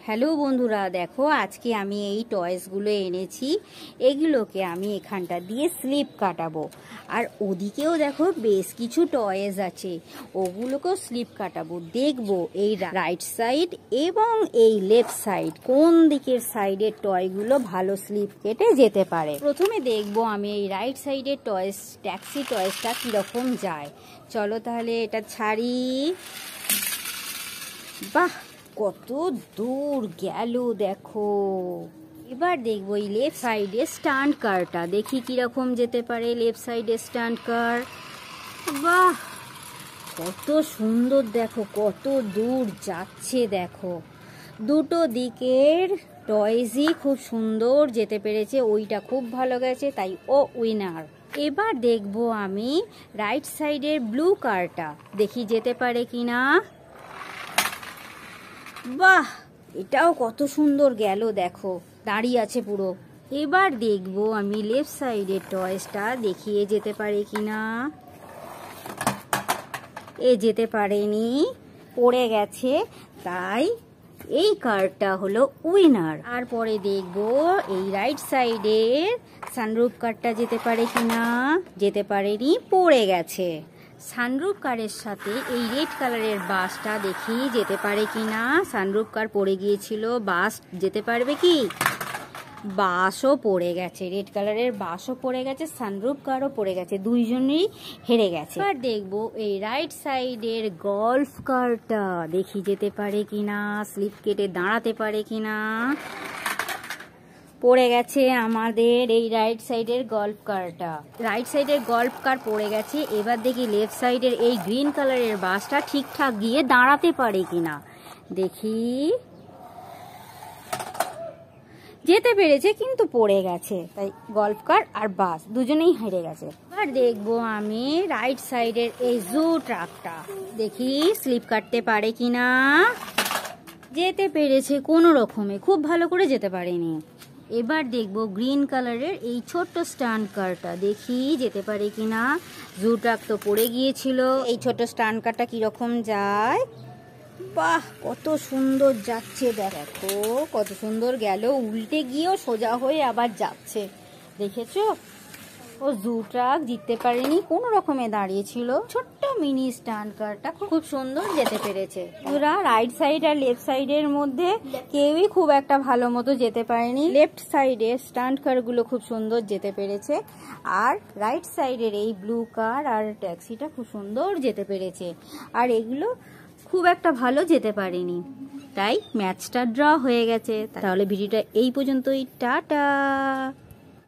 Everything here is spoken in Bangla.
হ্যালো বন্ধুরা, দেখো আজকে আমি এই টয়েসগুলো এনেছি। এগুলোকে আমি এখানটা দিয়ে স্লিপ কাটাবো। আর ওদিকেও দেখো বেশ কিছু টয়েস আছে, ওগুলোকেও স্লিপ কাটাবো। দেখবো এই রাইট সাইড এবং এই লেফট সাইড কোন দিকের সাইডের টয়গুলো ভালো স্লিপ কেটে যেতে পারে। প্রথমে দেখবো আমি এই রাইট সাইডের টয়েস ট্যাক্সি টয়েসটা কিরকম যায়। চলো তাহলে এটা ছাড়ি। বাহ, কত দূর গেল দেখো। এবার দেখবো এই লেফট সাইডে স্ট্যান্ড কারটা, দেখি কিরকম যেতে পারে লেফট সাইডে স্ট্যান্ড কার। বাহ, কত সুন্দর, দেখো কত দূর যাচ্ছে। দেখো দুটো দিকের টয়েসই খুব সুন্দর যেতে পেরেছে, ওইটা খুব ভালো গেছে, তাই ও উইনার। এবার দেখবো আমি রাইট সাইডের ব্লু কারটা, দেখি যেতে পারে কিনা। বাহ, এটাও কত সুন্দর গেল, দেখো দাঁড়িয়ে আছে পুরো। এবার দেখবো আমি লেফট সাইডের টয়েসটা, দেখিয়ে যেতে পারে কিনা। এ যেতে পারেনি, পড়ে গেছে, তাই এই কারটা হলো উইনার। আর পরে দেখবো এই রাইট সাইডের সানরুফ কারটা যেতে পারে কিনা। যেতে পারেনি, পড়ে গেছে। সানরুফ কারের সাথে এই রেড কালারের বাসটা দেখি যেতে পারে কিনা। সানরুফ কার পড়ে গিয়েছিল, বাস যেতে পারবে কি? বাসও পড়ে গেছে, রেড কালারের বাসও পড়ে গেছে, সানরুফ কারও পড়ে গেছে, দুইজনই হেরে গেছে। এবার দেখবো এই রাইট সাইডের গল্ফ কারটা, দেখি যেতে পারে কিনা, স্লিপ কেটে দাঁড়াতে পারে কিনা। পড়ে গেছে আমাদের এই রাইট সাইডের গল্ফ কারটা। রাইট সাইডের গল্ফ কার পড়ে গেছে। এবার দেখি লেফট সাইডের এই গ্রিন কালারের বাসটা ঠিকঠাক গিয়ে দাঁড়াতে পারে কিনা। দেখি, যেতে পেরেছে কিন্তু পড়ে গেছে, তাই গল্ফ কার আর বাস দুজনেই হেরে গেছে। এবার দেখবো আমি রাইট সাইডের এই জু ট্রাকটা, দেখি স্লিপ কাটতে পারে কিনা। যেতে পেরেছে কোনো রকমে, খুব ভালো করে যেতে পারেনি। এবার দেখবো গ্রিন কালারের এই ছোট্ট স্ট্যান্ড কারটা, দেখি যেতে পারে কিনা। জু ট্রাক তো পড়ে গিয়েছিল, এই ছোট স্ট্যান্ড কারটা কিরকম যায়। বাহ, কত সুন্দর যাচ্ছে, দেখো কত সুন্দর গেল, উল্টে গিয়েও সোজা হয়ে আবার যাচ্ছে। দেখেছো, ও জু ট্রাক জিততে পারেনি, কোনো রকমে দাঁড়িয়েছিল। ছোট্ট মিনি স্ট্যান্ড কারটা খুব সুন্দর যেতে পেরেছে। ওরা রাইট সাইড আর লেফট সাইডের মধ্যে কেউই খুব একটা ভালো মতো যেতে পারেনি। লেফট সাইডে স্ট্যান্ড কারগুলো খুব সুন্দর যেতে পেরেছে, আর রাইট সাইডের এই ব্লু কার আর ট্যাক্সিটা খুব সুন্দর যেতে পেরেছে, আর এগুলো খুব একটা ভালো যেতে পারেনি। তাই ম্যাচটা ড্র হয়ে গেছে। তাহলে ভিডিওটা এই পর্যন্তই, টাটা।